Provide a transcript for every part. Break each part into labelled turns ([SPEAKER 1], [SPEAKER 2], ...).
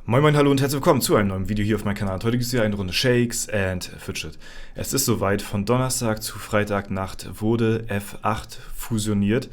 [SPEAKER 1] Moin moin, hallo und herzlich willkommen zu einem neuen Video hier auf meinem Kanal. Heute gibt es hier eine Runde Shakes and Fidget. Es ist soweit, von Donnerstag zu Freitagnacht wurde F8 fusioniert.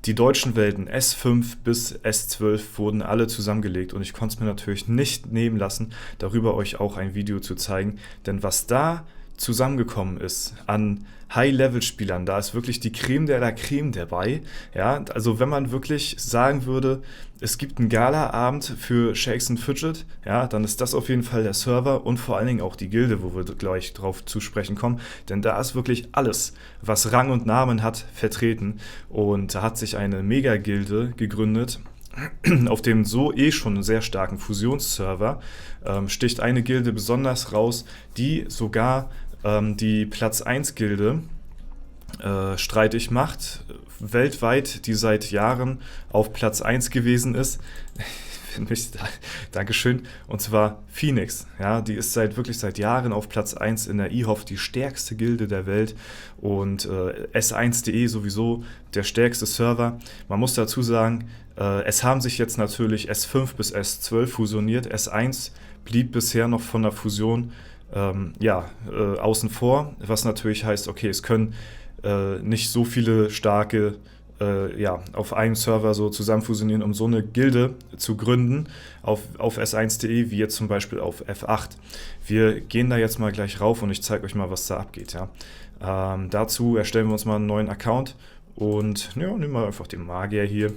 [SPEAKER 1] Die deutschen Welten S5 bis S12 wurden alle zusammengelegt und ich konnte es mir natürlich nicht nehmen lassen, darüber euch auch ein Video zu zeigen. Denn was da zusammengekommen ist an High-Level-Spielern, da ist wirklich die Creme de la Creme dabei. Ja, also wenn man wirklich sagen würde, es gibt einen Gala-Abend für Shakes and Fidget, ja, dann ist das auf jeden Fall der Server und vor allen Dingen auch die Gilde, wo wir gleich drauf zu sprechen kommen. Denn da ist wirklich alles, was Rang und Namen hat, vertreten. Und da hat sich eine Mega-Gilde gegründet. Auf dem so schon sehr starken Fusionsserver sticht eine Gilde besonders raus, die sogar die Platz 1 Gilde streitig macht, weltweit, die seit Jahren auf Platz 1 gewesen ist. Dankeschön. Und zwar Phoenix. Ja, die ist wirklich seit Jahren auf Platz 1 in der IHOF, die stärkste Gilde der Welt. Und S1.de sowieso der stärkste Server. Man muss dazu sagen, es haben sich jetzt natürlich S5 bis S12 fusioniert. S1 blieb bisher noch von der Fusion außen vor, was natürlich heißt, okay, es können nicht so viele starke auf einem Server so zusammen fusionieren, um so eine Gilde zu gründen auf S1.de, wie jetzt zum Beispiel auf F8. Wir gehen da jetzt mal gleich rauf und ich zeige euch mal, was da abgeht. Ja. Dazu erstellen wir uns mal einen neuen Account und ja, nehmen wir einfach den Magier hier.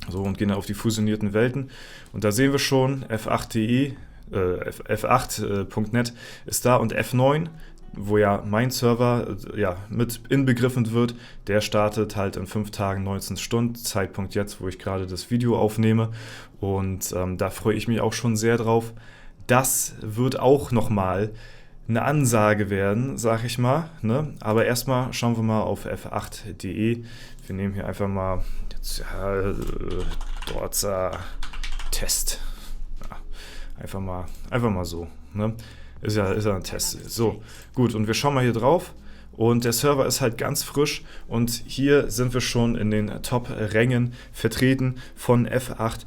[SPEAKER 1] So, und gehen auf die fusionierten Welten. Und da sehen wir schon, F8.de, F8.net ist da und F9, wo ja mein Server mit inbegriffen wird, der startet halt in 5 Tagen 19 Stunden, Zeitpunkt jetzt, wo ich gerade das Video aufnehme. Und da freue ich mich auch schon sehr drauf. Das wird auch nochmal eine Ansage werden, sag ich mal. Ne? Aber erstmal schauen wir mal auf F8.de. Wir nehmen hier einfach mal Test. Ja, einfach mal so. Ne? Ist ja ein Test. So, gut. Und wir schauen mal hier drauf. Und der Server ist halt ganz frisch. Und hier sind wir schon in den Top-Rängen vertreten von F8.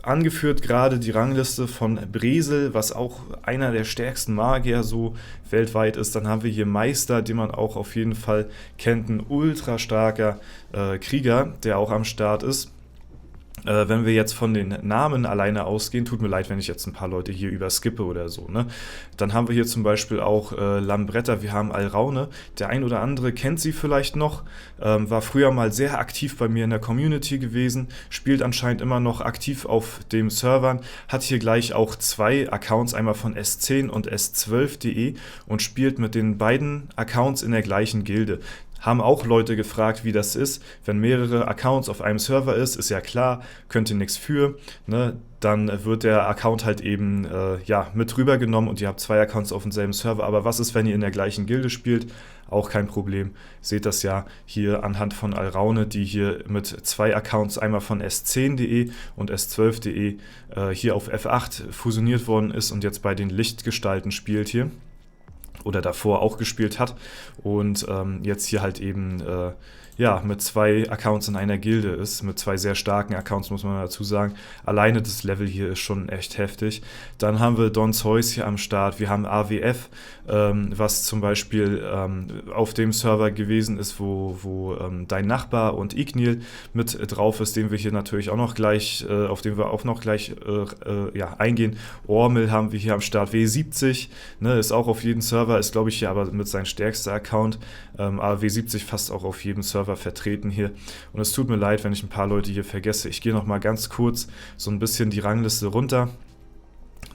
[SPEAKER 1] Angeführt gerade die Rangliste von Bresel, was auch einer der stärksten Magier so weltweit ist. Dann haben wir hier Meister, den man auch auf jeden Fall kennt, ein ultra starker Krieger, der auch am Start ist. Wenn wir jetzt von den Namen alleine ausgehen, tut mir leid, wenn ich jetzt ein paar Leute hier überskippe oder so, ne? Dann haben wir hier zum Beispiel auch Lambretta, wir haben Alraune, der ein oder andere kennt sie vielleicht noch, war früher mal sehr aktiv bei mir in der Community gewesen, spielt anscheinend immer noch aktiv auf dem Servern, hat hier gleich auch 2 Accounts, einmal von S10 und S12.de und spielt mit den beiden Accounts in der gleichen Gilde. Haben auch Leute gefragt, wie das ist, wenn mehrere Accounts auf einem Server ist ja klar, könnt ihr nichts für, ne? Dann wird der Account halt eben mit rübergenommen und ihr habt 2 Accounts auf demselben Server. Aber was ist, wenn ihr in der gleichen Gilde spielt? Auch kein Problem. Seht das ja hier anhand von Alraune, die hier mit 2 Accounts, einmal von S10.de und S12.de hier auf F8 fusioniert worden ist und jetzt bei den Lichtgestalten spielt hier. Oder davor auch gespielt hat und jetzt hier halt eben mit 2 Accounts in einer Gilde ist, mit 2 sehr starken Accounts, muss man dazu sagen. Alleine das Level hier ist schon echt heftig. Dann haben wir Don Zeus hier am Start, wir haben AWF, was zum Beispiel auf dem Server gewesen ist, wo dein Nachbar und Ignil mit drauf ist, den wir hier natürlich auch noch gleich, auf den wir auch noch gleich eingehen. Ormel haben wir hier am Start, W70, ne, ist auch auf jedem Server, ist glaube ich hier aber mit seinem stärkster Account, aber W70 fast auch auf jedem Server vertreten hier. Und es tut mir leid, wenn ich ein paar Leute hier vergesse. Ich gehe noch mal ganz kurz so ein bisschen die Rangliste runter.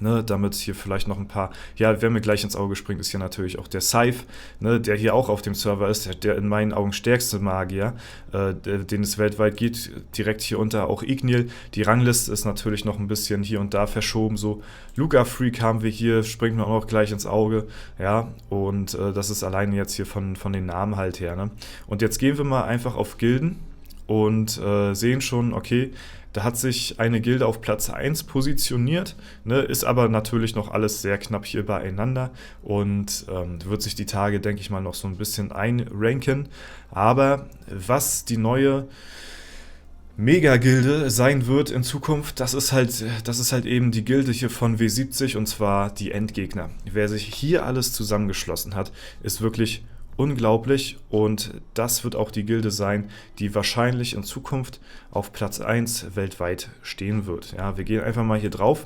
[SPEAKER 1] Ne, damit hier vielleicht noch ein paar, wer mir gleich ins Auge springt, ist hier natürlich auch der Scythe, ne, der hier auch auf dem Server ist, der in meinen Augen stärkste Magier, den es weltweit geht, direkt hier unter auch Ignil. Die Rangliste ist natürlich noch ein bisschen hier und da verschoben, so Luca Freak haben wir hier, springt mir auch noch gleich ins Auge, ja, und das ist alleine jetzt hier von den Namen halt her, ne. Und jetzt gehen wir mal einfach auf Gilden und sehen schon, okay, da hat sich eine Gilde auf Platz 1 positioniert, ne, ist aber natürlich noch alles sehr knapp hier beieinander und wird sich die Tage, denke ich mal, noch so ein bisschen einranken. Aber was die neue Mega-Gilde sein wird in Zukunft, das ist halt eben die Gilde hier von W70 und zwar die Endgegner. Wer sich hier alles zusammengeschlossen hat, ist wirklich unglaublich und das wird auch die Gilde sein, die wahrscheinlich in Zukunft auf Platz 1 weltweit stehen wird. Ja, wir gehen einfach mal hier drauf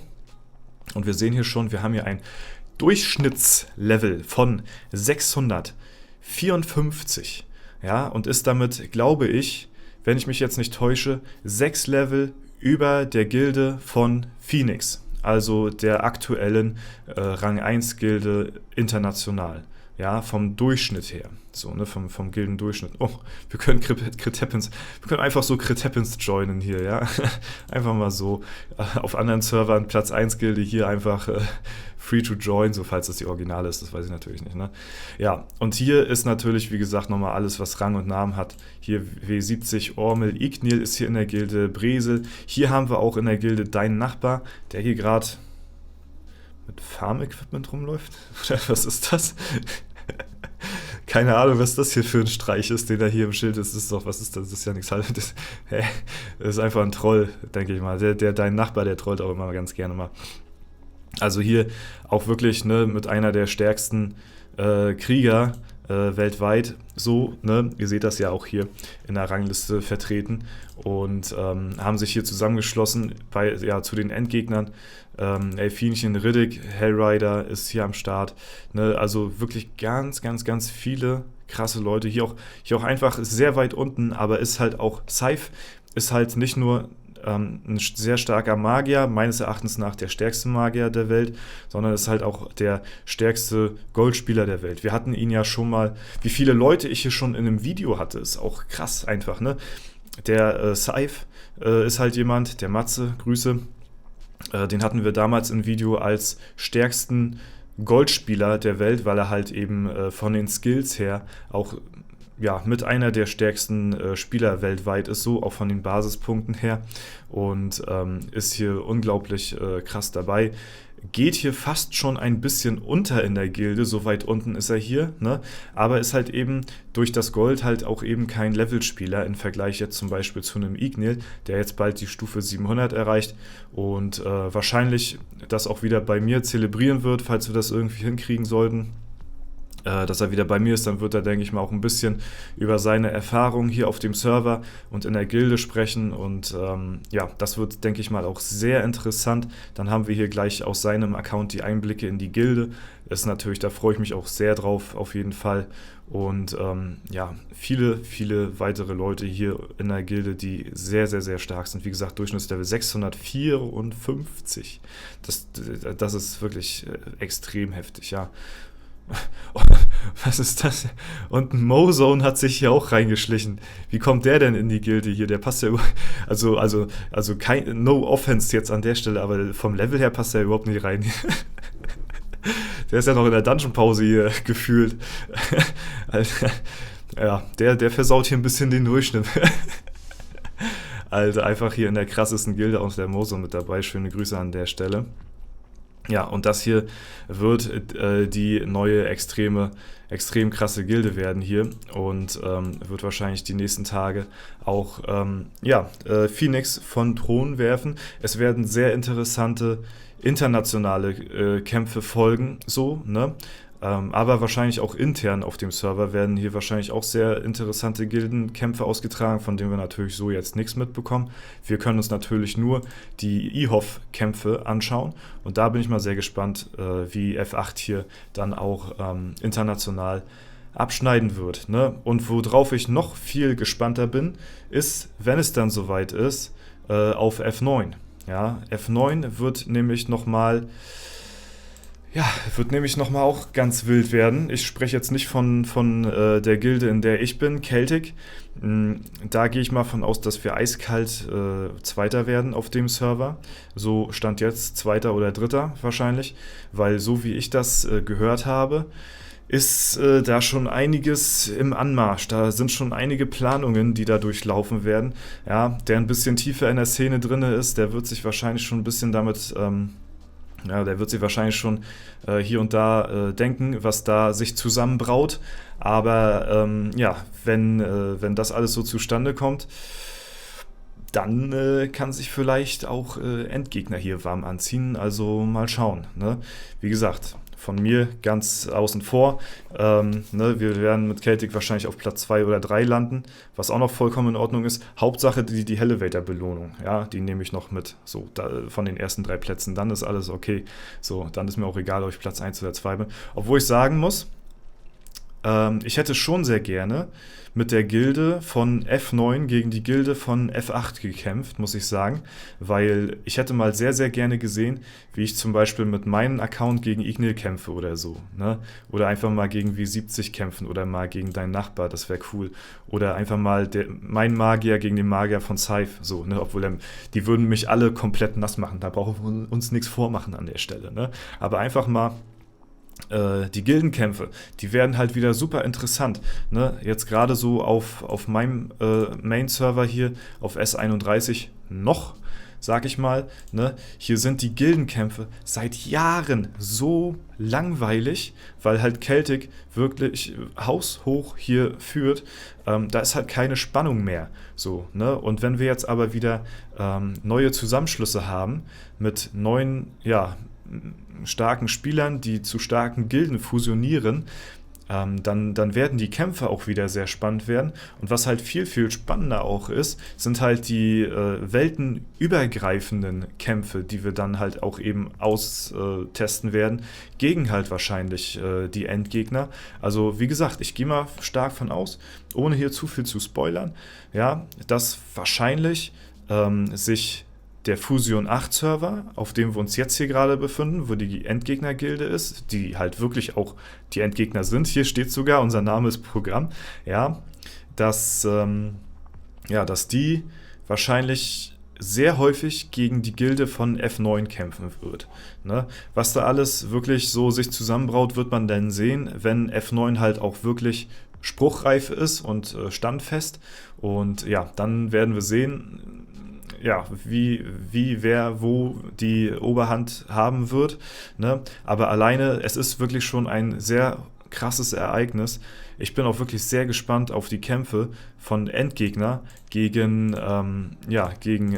[SPEAKER 1] und wir sehen hier schon, wir haben hier ein Durchschnittslevel von 654, ja, und ist damit, glaube ich, wenn ich mich jetzt nicht täusche, 6 Level über der Gilde von Phoenix, also der aktuellen Rang 1 Gilde international. Ja, vom Durchschnitt her. So, ne, vom Gildendurchschnitt. Oh, wir können einfach so Crit-Happens joinen hier, ja. Einfach mal so auf anderen Servern Platz 1 Gilde hier einfach free to join, so falls das die Originale ist, das weiß ich natürlich nicht, ne. Ja, und hier ist natürlich, wie gesagt, nochmal alles, was Rang und Namen hat. Hier W70, Ormel, Ignil ist hier in der Gilde, Bresel. Hier haben wir auch in der Gilde deinen Nachbar, der hier gerade mit Farm-Equipment rumläuft? Was ist das? Keine Ahnung, was das hier für ein Streich ist, den da hier im Schild ist. Das ist doch, was ist das? Das ist ja nichts halbes. Das ist einfach ein Troll, denke ich mal. Dein Nachbar, der trollt auch immer ganz gerne mal. Also hier auch wirklich, ne, mit einer der stärksten Krieger weltweit, so, ne, ihr seht das ja auch hier in der Rangliste vertreten und haben sich hier zusammengeschlossen zu den Endgegnern. Elfinchen, Riddick, Hellrider ist hier am Start, ne, also wirklich ganz, ganz, ganz viele krasse Leute, hier auch einfach sehr weit unten, aber ist halt auch Scythe, ist halt nicht nur ein sehr starker Magier, meines Erachtens nach der stärkste Magier der Welt, sondern ist halt auch der stärkste Goldspieler der Welt. Wir hatten ihn ja schon mal, wie viele Leute ich hier schon in einem Video hatte, ist auch krass einfach, ne? Der Scythe ist halt jemand, der Matze, Grüße, den hatten wir damals im Video als stärksten Goldspieler der Welt, weil er halt eben von den Skills her auch mit einer der stärksten Spieler weltweit ist, so auch von den Basispunkten her und ist hier unglaublich krass dabei. Geht hier fast schon ein bisschen unter in der Gilde, so weit unten ist er hier, ne? Aber ist halt eben durch das Gold halt auch eben kein Levelspieler im Vergleich jetzt zum Beispiel zu einem Ignil, der jetzt bald die Stufe 700 erreicht und wahrscheinlich das auch wieder bei mir zelebrieren wird, falls wir das irgendwie hinkriegen sollten. Dass er wieder bei mir ist, dann wird er, denke ich mal, auch ein bisschen über seine Erfahrungen hier auf dem Server und in der Gilde sprechen und das wird, denke ich mal, auch sehr interessant. Dann haben wir hier gleich aus seinem Account die Einblicke in die Gilde. Ist natürlich, da freue ich mich auch sehr drauf, auf jeden Fall. Und viele, viele weitere Leute hier in der Gilde, die sehr, sehr, sehr stark sind. Wie gesagt, Durchschnittslevel 654. Das ist wirklich extrem heftig, ja. Was ist das? Und ein Mozone hat sich hier auch reingeschlichen. Wie kommt der denn in die Gilde hier? Der passt ja also kein no offense jetzt an der Stelle, aber vom Level her passt er überhaupt nicht rein. Der ist ja noch in der Dungeon-Pause hier gefühlt. Alter, ja, der versaut hier ein bisschen den Durchschnitt. Also einfach hier in der krassesten Gilde aus der Mozone mit dabei. Schöne Grüße an der Stelle. Ja, und das hier wird die neue extrem krasse Gilde werden hier und wird wahrscheinlich die nächsten Tage auch Phoenix von Thron werfen. Es werden sehr interessante internationale Kämpfe folgen, so, ne? Aber wahrscheinlich auch intern auf dem Server werden hier wahrscheinlich auch sehr interessante Gildenkämpfe ausgetragen, von denen wir natürlich so jetzt nichts mitbekommen. Wir können uns natürlich nur die IHOF-Kämpfe anschauen und da bin ich mal sehr gespannt, wie F8 hier dann auch international abschneiden wird, ne? Und worauf ich noch viel gespannter bin, ist, wenn es dann soweit ist, auf F9. Ja, F9 wird nämlich nochmal auch ganz wild werden. Ich spreche jetzt nicht von der Gilde, in der ich bin, Celtic. Da gehe ich mal von aus, dass wir eiskalt Zweiter werden auf dem Server. So stand jetzt Zweiter oder Dritter wahrscheinlich, weil so wie ich das gehört habe, ist da schon einiges im Anmarsch. Da sind schon einige Planungen, die da durchlaufen werden. Ja, der ein bisschen tiefer in der Szene drin ist, der wird sich wahrscheinlich schon ein bisschen damit, ja, der wird sich wahrscheinlich schon hier und da denken, was da sich zusammenbraut. Aber ja, wenn das alles so zustande kommt, dann kann sich vielleicht auch Endgegner hier warm anziehen. Also mal schauen. Ne? Wie gesagt, von mir ganz außen vor. Ne, wir werden mit Celtic wahrscheinlich auf Platz 2 oder 3 landen, was auch noch vollkommen in Ordnung ist. Hauptsache die Elevator-Belohnung, ja, die nehme ich noch mit. So, von den ersten 3 Plätzen, dann ist alles okay. So, dann ist mir auch egal, ob ich Platz 1 oder 2 bin. Obwohl ich sagen muss, ich hätte schon sehr gerne mit der Gilde von F9 gegen die Gilde von F8 gekämpft, muss ich sagen, weil ich hätte mal sehr, sehr gerne gesehen, wie ich zum Beispiel mit meinem Account gegen Ignil kämpfe oder so, ne? Oder einfach mal gegen W70 kämpfen oder mal gegen deinen Nachbar, das wäre cool. Oder einfach mal mein Magier gegen den Magier von Scythe, so, ne? Obwohl die würden mich alle komplett nass machen, da brauchen wir uns nichts vormachen an der Stelle, ne? Aber einfach mal die Gildenkämpfe, die werden halt wieder super interessant. Ne? Jetzt gerade so auf meinem Main-Server hier, auf S31 noch, sag ich mal. Ne? Hier sind die Gildenkämpfe seit Jahren so langweilig, weil halt Celtic wirklich haushoch hier führt. Da ist halt keine Spannung mehr. So, ne? Und wenn wir jetzt aber wieder neue Zusammenschlüsse haben mit neuen, ja, starken Spielern, die zu starken Gilden fusionieren, dann werden die Kämpfe auch wieder sehr spannend werden. Und was halt viel, viel spannender auch ist, sind halt die weltenübergreifenden Kämpfe, die wir dann halt auch eben austesten werden, gegen halt wahrscheinlich die Endgegner. Also wie gesagt, ich gehe mal stark von aus, ohne hier zu viel zu spoilern, ja, dass wahrscheinlich sich der Fusion 8 Server, auf dem wir uns jetzt hier gerade befinden, wo die Endgegner-Gilde ist, die halt wirklich auch die Endgegner sind, hier steht sogar, unser Name ist Programm, ja, dass die wahrscheinlich sehr häufig gegen die Gilde von F9 kämpfen wird. Ne? Was da alles wirklich so sich zusammenbraut, wird man dann sehen, wenn F9 halt auch wirklich spruchreif ist und standfest. Und ja, dann werden wir sehen, ja, wie wer wo die Oberhand haben wird. Ne? Aber alleine, es ist wirklich schon ein sehr krasses Ereignis. Ich bin auch wirklich sehr gespannt auf die Kämpfe von Endgegner gegen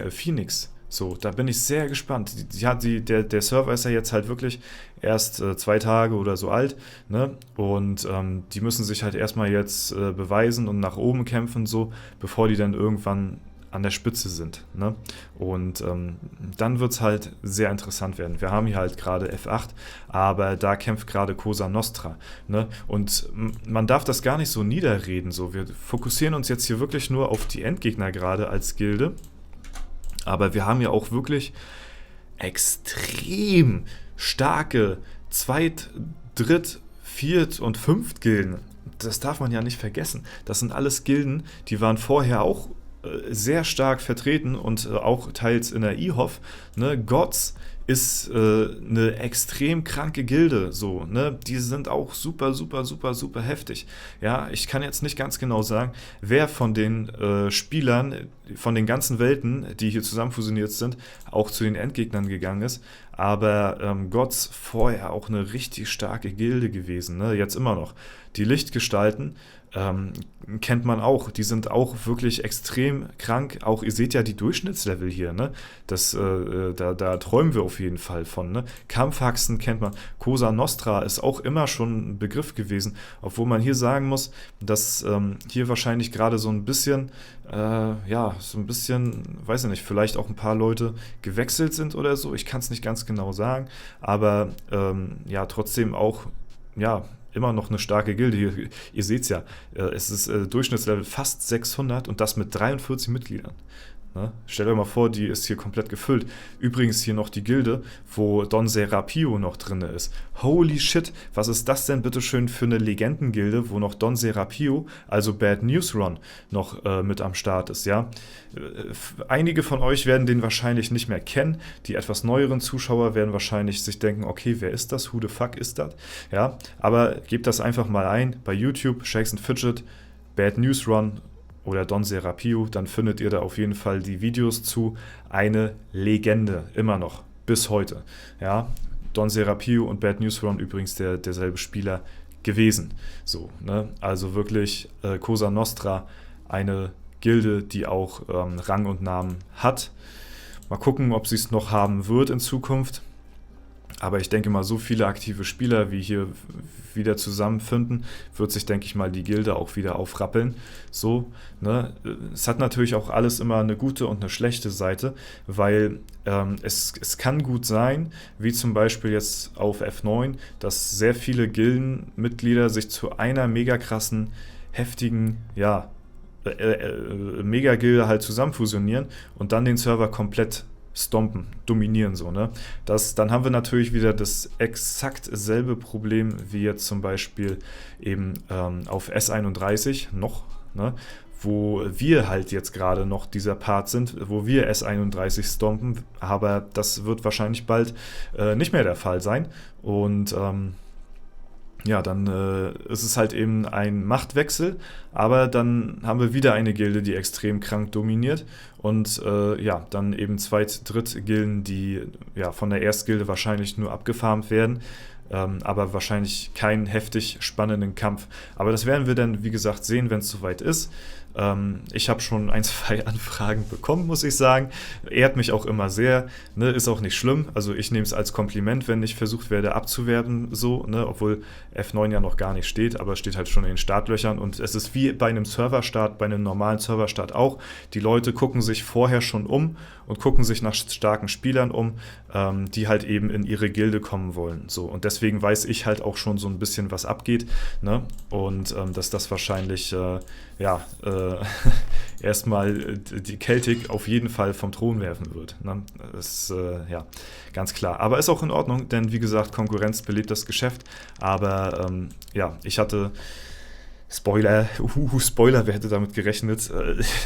[SPEAKER 1] Phoenix. So, da bin ich sehr gespannt. Der Server ist ja jetzt halt wirklich erst 2 Tage oder so alt, ne? Und die müssen sich halt erstmal jetzt beweisen und nach oben kämpfen, so, bevor die dann irgendwann an der Spitze sind. Ne? Und dann wird es halt sehr interessant werden. Wir haben hier halt gerade F8, aber da kämpft gerade Cosa Nostra. Ne? Und man darf das gar nicht so niederreden. So. Wir fokussieren uns jetzt hier wirklich nur auf die Endgegner gerade als Gilde. Aber wir haben ja auch wirklich extrem starke Zweit-, Dritt-, Viert- und Fünft-Gilden. Das darf man ja nicht vergessen. Das sind alles Gilden, die waren vorher auch sehr stark vertreten und auch teils in der IHOF. Ne? Gods ist eine extrem kranke Gilde, so, ne? Die sind auch super, super, super, super heftig. Ja, ich kann jetzt nicht ganz genau sagen, wer von den Spielern, von den ganzen Welten, die hier zusammen fusioniert sind, auch zu den Endgegnern gegangen ist, aber Gods vorher auch eine richtig starke Gilde gewesen, ne? Jetzt immer noch. Die Lichtgestalten kennt man auch, die sind auch wirklich extrem krank. Auch ihr seht ja die Durchschnittslevel hier, ne? Da träumen wir auf jeden Fall von. Ne? Kampfhaxen kennt man. Cosa Nostra ist auch immer schon ein Begriff gewesen, obwohl man hier sagen muss, dass hier wahrscheinlich gerade so ein bisschen, weiß ich nicht, vielleicht auch ein paar Leute gewechselt sind oder so. Ich kann es nicht ganz genau sagen, aber trotzdem auch, ja, immer noch eine starke Gilde. Ihr seht es ja, es ist Durchschnittslevel fast 600 und das mit 43 Mitgliedern. Ne? Stellt euch mal vor, die ist hier komplett gefüllt. Übrigens hier noch die Gilde, wo Don Serapio noch drin ist. Holy shit, was ist das denn bitteschön für eine Legendengilde, wo noch Don Serapio, also Bad News Ron, noch mit am Start ist, ja? Einige von euch werden den wahrscheinlich nicht mehr kennen. Die etwas neueren Zuschauer werden wahrscheinlich sich denken, okay, wer ist das? Who the fuck ist das? Ja, aber gebt das einfach mal ein bei YouTube, Shakes and Fidget, Bad News Ron oder Don Serapio, dann findet ihr da auf jeden Fall die Videos zu. Eine Legende, immer noch, bis heute. Ja, Don Serapio und Bad News Ron übrigens derselbe Spieler gewesen. So, ne? Also wirklich Cosa Nostra, eine Gilde, die auch Rang und Namen hat. Mal gucken, ob sie es noch haben wird in Zukunft. Aber ich denke mal, so viele aktive Spieler, wie hier wieder zusammenfinden, wird sich, denke ich mal, die Gilde auch wieder aufrappeln. So, ne? Es hat natürlich auch alles immer eine gute und eine schlechte Seite, weil es kann gut sein, wie zum Beispiel jetzt auf F9, dass sehr viele Gildenmitglieder sich zu einer mega krassen, heftigen, ja, Mega-Gilde halt zusammen fusionieren und dann den Server komplett stompen, dominieren so, ne? Dann haben wir natürlich wieder das exakt selbe Problem wie jetzt zum Beispiel eben auf S31 noch, ne? Wo wir halt jetzt gerade noch dieser Part sind, wo wir S31 stompen, aber das wird wahrscheinlich bald nicht mehr der Fall sein und ja, dann ist es halt eben ein Machtwechsel, aber dann haben wir wieder eine Gilde, die extrem krank dominiert und ja, dann eben Dritt-Gilden, die ja von der Erstgilde wahrscheinlich nur abgefarmt werden, aber wahrscheinlich keinen heftig spannenden Kampf. Aber das werden wir dann, wie gesagt, sehen, wenn es soweit ist. Ich habe schon 1-2 Anfragen bekommen, muss ich sagen. Ehrt mich auch immer sehr, ne? Ist auch nicht schlimm. Also ich nehme es als Kompliment, wenn ich versucht werde abzuwerben, so, ne? Obwohl F9 ja noch gar nicht steht, aber es steht halt schon in den Startlöchern und es ist wie bei einem Serverstart, bei einem normalen Serverstart auch. Die Leute gucken sich vorher schon um und gucken sich nach starken Spielern um, die halt eben in ihre Gilde kommen wollen. So. Und deswegen weiß ich halt auch schon so ein bisschen, was abgeht, ne? Und dass das wahrscheinlich erstmal die Celtic auf jeden Fall vom Thron werfen wird. Ne? Das ist ja ganz klar. Aber ist auch in Ordnung, denn wie gesagt, Konkurrenz belebt das Geschäft. Aber ja, ich hatte Spoiler, wer hätte damit gerechnet?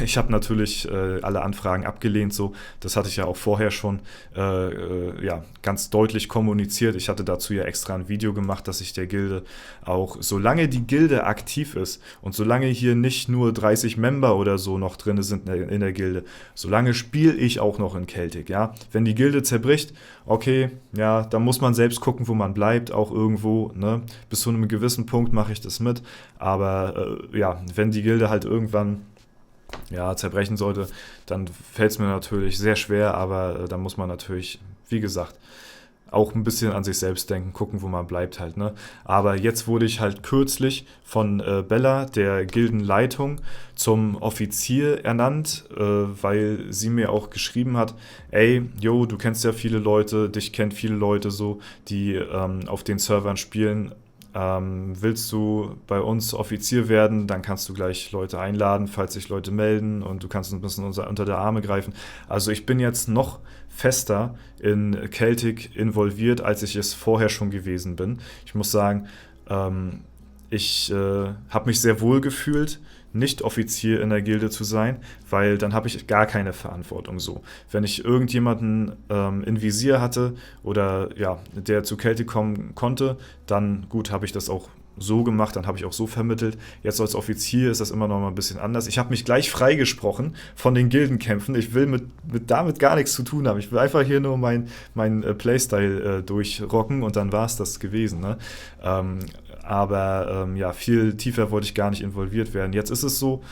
[SPEAKER 1] Ich habe natürlich alle Anfragen abgelehnt, so. Das hatte ich ja auch vorher schon ja, ganz deutlich kommuniziert. Ich hatte dazu ja extra ein Video gemacht, dass ich der Gilde auch, solange die Gilde aktiv ist und solange hier nicht nur 30 Member oder so noch drin sind in der Gilde, solange spiele ich auch noch in Celtic, ja. Wenn die Gilde zerbricht, okay, ja, dann muss man selbst gucken, wo man bleibt, auch irgendwo, ne. Bis zu einem gewissen Punkt mache ich das mit, aber ja, wenn die Gilde halt irgendwann ja, zerbrechen sollte, dann fällt es mir natürlich sehr schwer, aber dann muss man natürlich, wie gesagt, auch ein bisschen an sich selbst denken, gucken, wo man bleibt halt, ne? Aber jetzt wurde ich halt kürzlich von Bella, der Gildenleitung, zum Offizier ernannt, weil sie mir auch geschrieben hat, ey, yo, du kennst ja viele Leute, dich kennt viele Leute so, die auf den Servern spielen. Willst du bei uns Offizier werden, dann kannst du gleich Leute einladen, falls sich Leute melden und du kannst ein bisschen unter der Arme greifen. Also ich bin jetzt noch fester in Celtic involviert, als ich es vorher schon gewesen bin. Ich muss sagen, ich habe mich sehr wohl gefühlt, nicht Offizier in der Gilde zu sein, weil dann habe ich gar keine Verantwortung so. Wenn ich irgendjemanden in Visier hatte oder ja, der zu Celtic kommen konnte, dann gut, habe ich das auch so gemacht, dann habe ich auch so vermittelt. Jetzt als Offizier ist das immer noch mal ein bisschen anders. Ich habe mich gleich freigesprochen von den Gildenkämpfen. Ich will damit gar nichts zu tun haben. Ich will einfach hier nur mein Playstyle durchrocken und dann war es das gewesen, ne? Aber ja, viel tiefer wollte ich gar nicht involviert werden. Jetzt ist es so,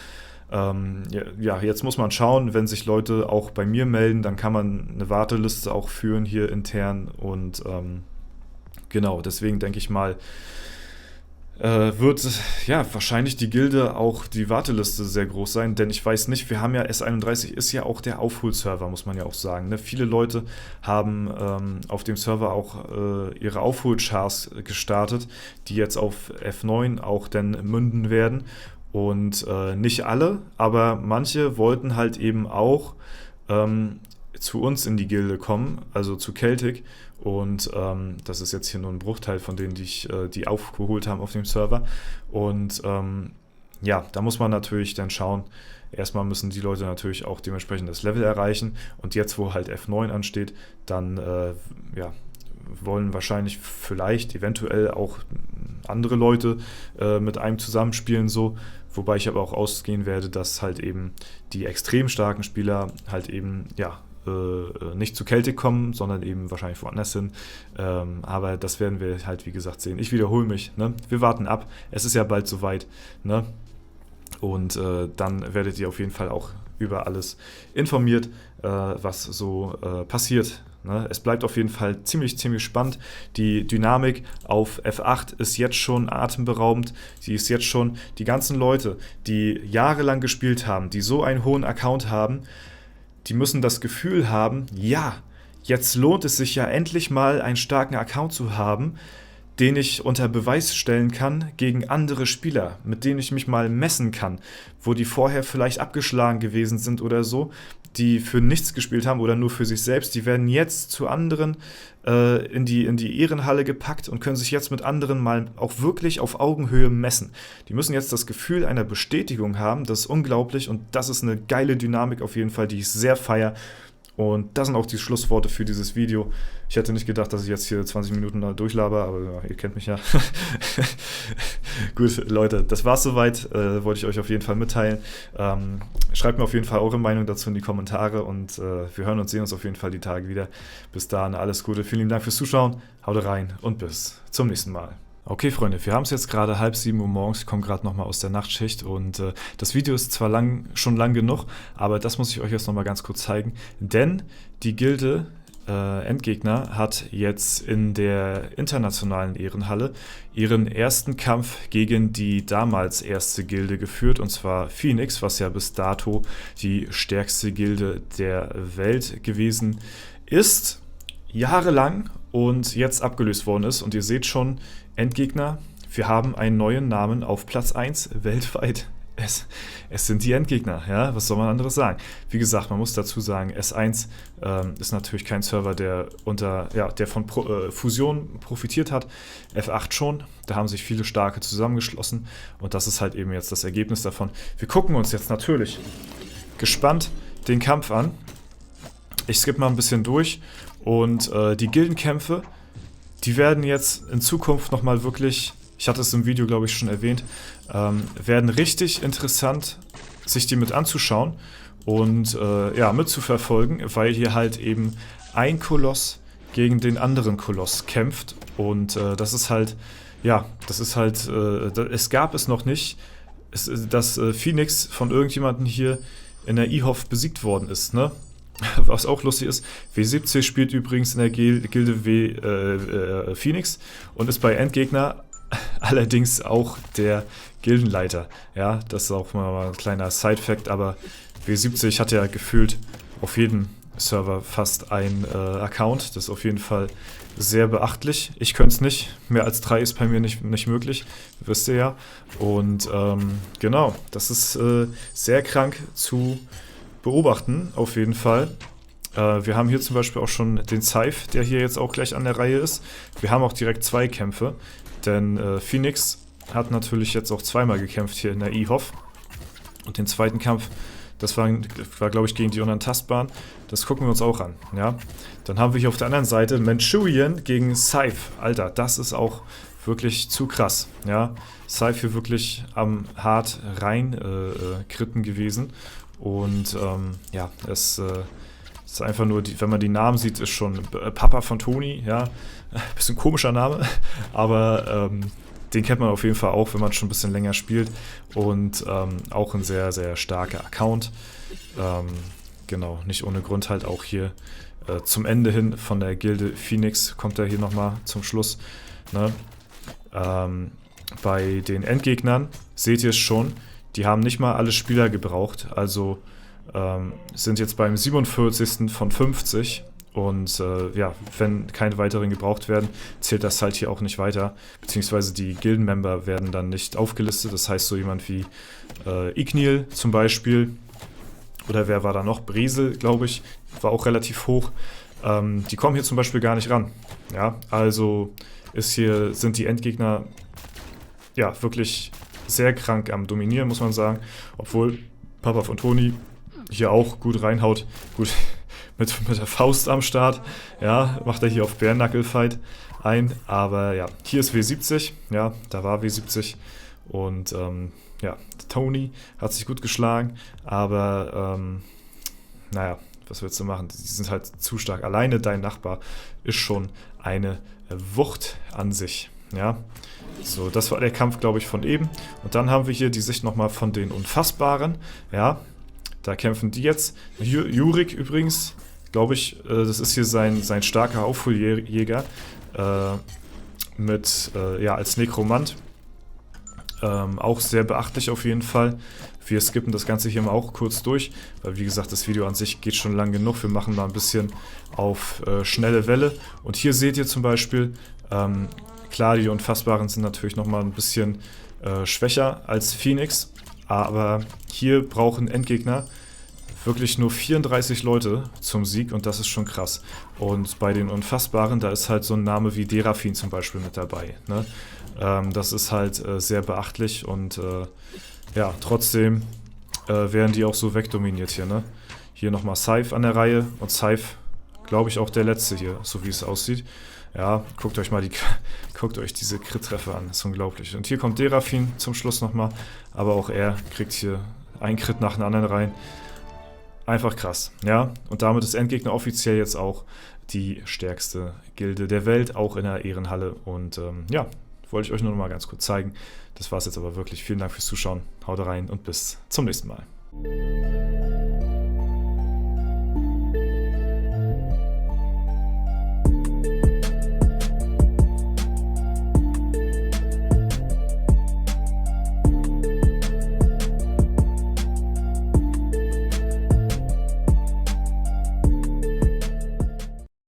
[SPEAKER 1] ja, jetzt muss man schauen, wenn sich Leute auch bei mir melden, dann kann man eine Warteliste auch führen hier intern und genau, deswegen denke ich mal, wird ja wahrscheinlich die Gilde auch die Warteliste sehr groß sein, denn ich weiß nicht, wir haben ja S31 ist ja auch der Aufholserver, muss man ja auch sagen, ne? Viele Leute haben auf dem Server auch ihre Aufholchars gestartet, die jetzt auf F9 auch dann münden werden und nicht alle, aber manche wollten halt eben auch zu uns in die Gilde kommen, also zu Celtic. Und das ist jetzt hier nur ein Bruchteil von denen, die aufgeholt haben auf dem Server. Und ja, da muss man natürlich dann schauen. Erstmal müssen die Leute natürlich auch dementsprechend das Level erreichen. Und jetzt, wo halt F9 ansteht, dann ja, wollen wahrscheinlich vielleicht eventuell auch andere Leute mit einem zusammenspielen so. Wobei ich aber auch ausgehen werde, dass halt eben die extrem starken Spieler halt eben, ja, nicht zu Celtic kommen, sondern eben wahrscheinlich woanders hin. Aber das werden wir halt, wie gesagt, sehen. Ich wiederhole mich, ne? Wir warten ab. Es ist ja bald soweit, ne? Und dann werdet ihr auf jeden Fall auch über alles informiert, was so passiert. Ne? Es bleibt auf jeden Fall ziemlich spannend. Die Dynamik auf F8 ist jetzt schon atemberaubend. Sie ist jetzt schon, die ganzen Leute, die jahrelang gespielt haben, die so einen hohen Account haben, die müssen das Gefühl haben, ja, jetzt lohnt es sich ja endlich mal einen starken Account zu haben, den ich unter Beweis stellen kann gegen andere Spieler, mit denen ich mich mal messen kann, wo die vorher vielleicht abgeschlagen gewesen sind oder so, die für nichts gespielt haben oder nur für sich selbst, die werden jetzt zu anderen in die Ehrenhalle gepackt und können sich jetzt mit anderen mal auch wirklich auf Augenhöhe messen. Die müssen jetzt das Gefühl einer Bestätigung haben, das ist unglaublich und das ist eine geile Dynamik auf jeden Fall, die ich sehr feiere. Und das sind auch die Schlussworte für dieses Video. Ich hätte nicht gedacht, dass ich jetzt hier 20 Minuten durchlaber, aber ja, ihr kennt mich ja. Gut, Leute, das war's soweit. Wollte ich euch auf jeden Fall mitteilen. Schreibt mir auf jeden Fall eure Meinung dazu in die Kommentare und wir hören und sehen uns auf jeden Fall die Tage wieder. Bis dahin, alles Gute. Vielen lieben Dank fürs Zuschauen. Haut rein und bis zum nächsten Mal. Okay, Freunde, wir haben es jetzt gerade 6:30 Uhr morgens, ich komme gerade nochmal aus der Nachtschicht und das Video ist zwar schon lang genug, aber das muss ich euch jetzt nochmal ganz kurz zeigen, denn die Gilde Endgegner hat jetzt in der internationalen Ehrenhalle ihren ersten Kampf gegen die damals erste Gilde geführt, und zwar Phoenix, was ja bis dato die stärkste Gilde der Welt gewesen ist, jahrelang und jetzt abgelöst worden ist. Und ihr seht schon, Endgegner, wir haben einen neuen Namen auf Platz 1 weltweit. Es sind die Endgegner, ja, was soll man anderes sagen? Wie gesagt, man muss dazu sagen, S1 ist natürlich kein Server, der von Fusion profitiert hat. F8 schon, da haben sich viele Starke zusammengeschlossen und das ist halt eben jetzt das Ergebnis davon. Wir gucken uns jetzt natürlich gespannt den Kampf an. Ich skippe mal ein bisschen durch und die Gildenkämpfe, die werden jetzt in Zukunft nochmal wirklich, ich hatte es im Video, glaube ich, schon erwähnt, werden richtig interessant, sich die mit anzuschauen und ja, mitzuverfolgen, weil hier halt eben ein Koloss gegen den anderen Koloss kämpft und das ist halt, ja, es gab es noch nicht, dass Phoenix von irgendjemandem hier in der IHOF besiegt worden ist, ne? Was auch lustig ist, W70 spielt übrigens in der Gilde Phoenix und ist bei Endgegner allerdings auch der Gildenleiter. Ja, das ist auch mal ein kleiner Side-Fact, aber W70 hat ja gefühlt auf jedem Server fast ein Account. Das ist auf jeden Fall sehr beachtlich. Ich könnte es nicht. Mehr als 3 ist bei mir nicht möglich. Wisst ihr ja. Und genau, das ist sehr krank zu beobachten, auf jeden Fall. Wir haben hier zum Beispiel auch schon den Scythe, der hier jetzt auch gleich an der Reihe ist. Wir haben auch direkt 2 Kämpfe, denn Phoenix hat natürlich jetzt auch zweimal gekämpft hier in der IHOF. Und den zweiten Kampf, das war glaube ich, gegen die Unantastbaren. Das gucken wir uns auch an, ja. Dann haben wir hier auf der anderen Seite Manchurian gegen Scythe. Alter, das ist auch wirklich zu krass, ja. Scythe hier wirklich am hart rein Kritten gewesen. Und ja, es ist einfach nur, wenn man die Namen sieht, ist schon Papa von Toni, ja, bisschen komischer Name, aber den kennt man auf jeden Fall auch, wenn man schon ein bisschen länger spielt und auch ein sehr, sehr starker Account. Genau, nicht ohne Grund halt auch hier zum Ende hin von der Gilde Phoenix kommt er hier nochmal zum Schluss, ne? Bei den Endgegnern seht ihr es schon, die haben nicht mal alle Spieler gebraucht, also sind jetzt beim 47. von 50 und ja, wenn keine weiteren gebraucht werden, zählt das halt hier auch nicht weiter, beziehungsweise die Gildenmember werden dann nicht aufgelistet, das heißt so jemand wie Ignil zum Beispiel oder wer war da noch? Bresel, glaube ich, war auch relativ hoch. Die kommen hier zum Beispiel gar nicht ran. Ja, also sind die Endgegner ja wirklich sehr krank am Dominieren, muss man sagen. Obwohl Papa von Toni hier auch gut reinhaut. Gut, mit der Faust am Start. Ja, macht er hier auf Bärennackel-Fight ein. Aber ja, hier ist W70. Ja, da war W70. Und ja, Toni hat sich gut geschlagen. Aber naja, was willst du machen? Die sind halt zu stark. Alleine dein Nachbar ist schon eine Wucht an sich. Ja, so, das war der Kampf, glaube ich, von eben. Und dann haben wir hier die Sicht nochmal von den Unfassbaren. Ja, da kämpfen die jetzt. Jurik übrigens, glaube ich, das ist hier sein starker Aufholjäger ja, als Nekromant. Auch sehr beachtlich auf jeden Fall. Wir skippen das Ganze hier mal auch kurz durch, weil wie gesagt, das Video an sich geht schon lang genug. Wir machen mal ein bisschen auf schnelle Welle. Und hier seht ihr zum Beispiel, klar, die Unfassbaren sind natürlich nochmal ein bisschen schwächer als Phoenix, aber hier brauchen Endgegner wirklich nur 34 Leute zum Sieg und das ist schon krass. Und bei den Unfassbaren, da ist halt so ein Name wie Derafin zum Beispiel mit dabei. Ne? Das ist halt sehr beachtlich und ja, trotzdem werden die auch so wegdominiert hier. Ne? Hier nochmal Scythe an der Reihe und Scythe, glaube ich, auch der letzte hier, so wie es aussieht. Ja, guckt euch diese Crit-Treffer an, das ist unglaublich. Und hier kommt Derafin zum Schluss nochmal, aber auch er kriegt hier einen Crit nach dem anderen rein. Einfach krass, ja. Und damit ist Endgegner offiziell jetzt auch die stärkste Gilde der Welt, auch in der Ehrenhalle. Und ja, wollte ich euch nur noch mal ganz kurz zeigen. Das war es jetzt aber wirklich. Vielen Dank fürs Zuschauen. Haut rein und bis zum nächsten Mal.